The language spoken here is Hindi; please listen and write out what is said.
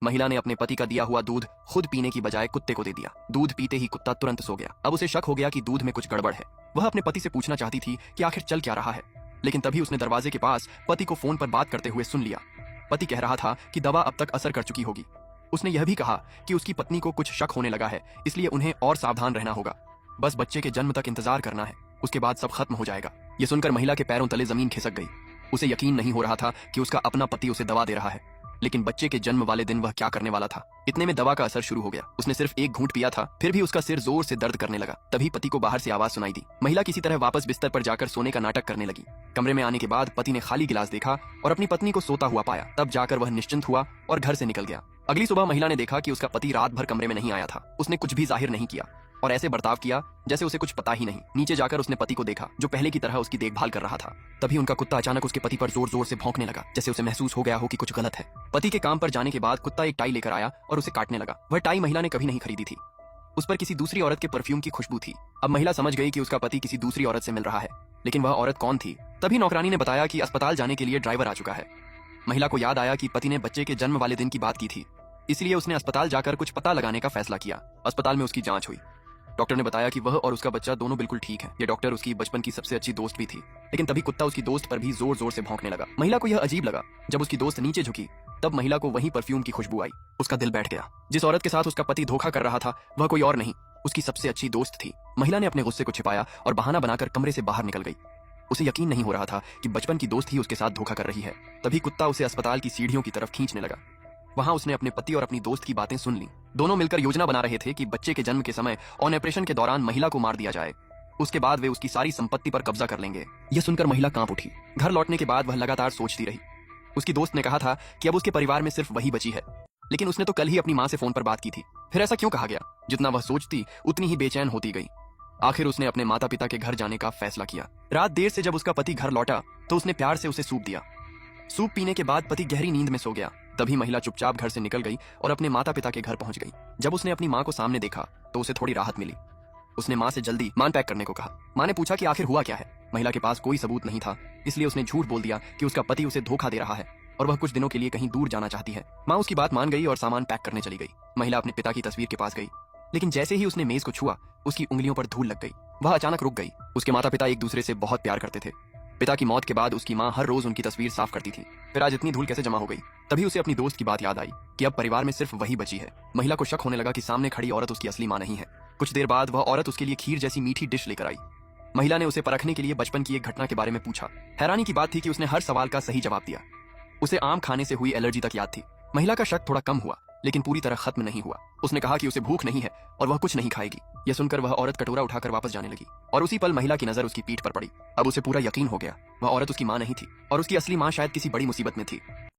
महिला ने अपने पति का दिया हुआ दूध खुद पीने की बजाय कुत्ते को दे दिया। दूध पीते ही कुत्ता तुरंत सो गया। अब उसे शक हो गया कि दूध में कुछ गड़बड़ है। वह अपने पति से पूछना चाहती थी कि आखिर चल क्या रहा है, लेकिन तभी उसने दरवाजे के पास पति को फोन पर बात करते हुए सुन लिया। पति कह रहा था कि दवा अब तक असर कर चुकी होगी। उसने यह भी कहा कि उसकी पत्नी को कुछ शक होने लगा है, इसलिए उन्हें और सावधान रहना होगा। बस बच्चे के जन्म तक इंतजार करना है, उसके बाद सब खत्म हो जाएगा। यह सुनकर महिला के पैरों तले जमीन खिसक गई। उसे यकीन नहीं हो रहा था कि उसका अपना पति उसे दवा दे रहा है, लेकिन बच्चे के जन्म वाले दिन वह क्या करने वाला था। इतने में दवा का असर शुरू हो गया। उसने सिर्फ एक घूंट पिया था, फिर भी उसका सिर जोर से दर्द करने लगा। तभी पति को बाहर से आवाज सुनाई दी। महिला किसी तरह वापस बिस्तर पर जाकर सोने का नाटक करने लगी। कमरे में आने के बाद पति ने खाली गिलास देखा और अपनी पत्नी को सोता हुआ पाया। तब जाकर वह निश्चिंत हुआ और घर से निकल गया। अगली सुबह महिला ने देखा कि उसका पति रात भर कमरे में नहीं आया था। उसने कुछ भी जाहिर नहीं किया और ऐसे बर्ताव किया जैसे उसे कुछ पता ही नहीं। नीचे जाकर उसने पति को देखा, जो पहले की तरह उसकी देखभाल कर रहा था। तभी उनका कुत्ता अचानक उसके पति पर जोर जोर से भौंकने लगा, जैसे उसे महसूस हो गया हो कि कुछ गलत है। पति के काम पर जाने के बाद कुत्ता एक टाई लेकर आया और उसे काटने लगा। वह टाई महिला ने कभी नहीं खरीदी थी। उस पर किसी दूसरी औरत के परफ्यूम की खुशबू थी। अब महिला समझ गई कि उसका पति किसी दूसरी औरत से मिल रहा है, लेकिन वह औरत कौन थी? तभी नौकरानी ने बताया कि अस्पताल जाने के लिए ड्राइवर आ चुका है। महिला को याद आया कि पति ने बच्चे के जन्म वाले दिन की बात की थी, इसलिए उसने अस्पताल जाकर कुछ पता लगाने का फैसला किया। अस्पताल में उसकी जांच हुई। डॉक्टर ने बताया कि वह और उसका बच्चा दोनों बिल्कुल ठीक हैं। ये डॉक्टर उसकी बचपन की सबसे अच्छी दोस्त भी थी, लेकिन तभी कुत्ता उसकी दोस्त पर भी जोर जोर से भौंकने लगा। महिला को यह अजीब लगा। जब उसकी दोस्त नीचे झुकी, तब महिला को वही परफ्यूम की खुशबू आई। उसका दिल बैठ गया। जिस औरत के साथ उसका पति धोखा कर रहा था, वह कोई और नहीं, उसकी सबसे अच्छी दोस्त थी। महिला ने अपने गुस्से को छिपाया और बहाना बनाकर कमरे से बाहर निकल गई। उसे यकीन नहीं हो रहा था कि बचपन की दोस्त ही उसके साथ धोखा कर रही है। तभी कुत्ता उसे अस्पताल की सीढ़ियों की तरफ खींचने लगा। वहां उसने अपने पति और अपनी दोस्त की बातें सुन ली। दोनों मिलकर योजना बना रहे थे कि बच्चे के जन्म के समय और ऑपरेशन के दौरान महिला को मार दिया जाए। उसके बाद वे उसकी सारी संपत्ति पर कब्जा कर लेंगे। यह सुनकर महिला कांप उठी। घर लौटने के बाद वह लगातार सोचती रही। उसकी दोस्त ने कहा था कि अब उसके परिवार में सिर्फ वही बची है, लेकिन उसने तो कल ही अपनी माँ से फोन पर बात की थी। फिर ऐसा क्यों कहा गया? जितना वह सोचती उतनी ही बेचैन होती गई। आखिर उसने अपने माता पिता के घर जाने का फैसला किया। रात देर से जब उसका पति घर लौटा तो उसने प्यार से उसे सूप दिया। सूप पीने के बाद पति गहरी नींद में सो गया। तभी महिला चुपचाप घर से निकल गई और अपने माता पिता के घर पहुंच गई। जब उसने अपनी माँ को सामने देखा तो उसे थोड़ी राहत मिली। उसने माँ से जल्दी मान पैक करने को कहा। माँ ने पूछा कि आखिर हुआ क्या है। महिला के पास कोई सबूत नहीं था, इसलिए उसने झूठ बोल दिया कि उसका पति उसे धोखा दे रहा है और वह कुछ दिनों के लिए कहीं दूर जाना चाहती है। माँ उसकी बात मान गई और सामान पैक करने चली गई। महिला अपने पिता की तस्वीर के पास गई, लेकिन जैसे ही उसने मेज को छुआ, उसकी उंगलियों पर धूल लग गई। वह अचानक रुक गई। उसके माता पिता एक दूसरे से बहुत प्यार करते थे। पिता की मौत के बाद उसकी माँ हर रोज उनकी तस्वीर साफ करती थी। फिर आज इतनी धूल कैसे जमा हो गई? तभी उसे अपनी दोस्त की बात याद आई कि अब परिवार में सिर्फ वही बची है। महिला को शक होने लगा कि सामने खड़ी औरत उसकी असली माँ नहीं है। कुछ देर बाद वह औरत उसके लिए खीर जैसी मीठी डिश लेकर आई। महिला ने उसे परखने के लिए बचपन की एक घटना के बारे में पूछा। हैरानी की बात थी कि उसने हर सवाल का सही जवाब दिया। उसे आम खाने से हुई एलर्जी तक याद थी। महिला का शक थोड़ा कम हुआ, लेकिन पूरी तरह खत्म नहीं हुआ। उसने कहा कि उसे भूख नहीं है और वह कुछ नहीं खाएगी। यह सुनकर वह औरत कटोरा उठाकर वापस जाने लगी और उसी पल महिला की नजर उसकी पीठ पर पड़ी। अब उसे पूरा यकीन हो गया, वह औरत उसकी माँ नहीं थी और उसकी असली माँ शायद किसी बड़ी मुसीबत में थी।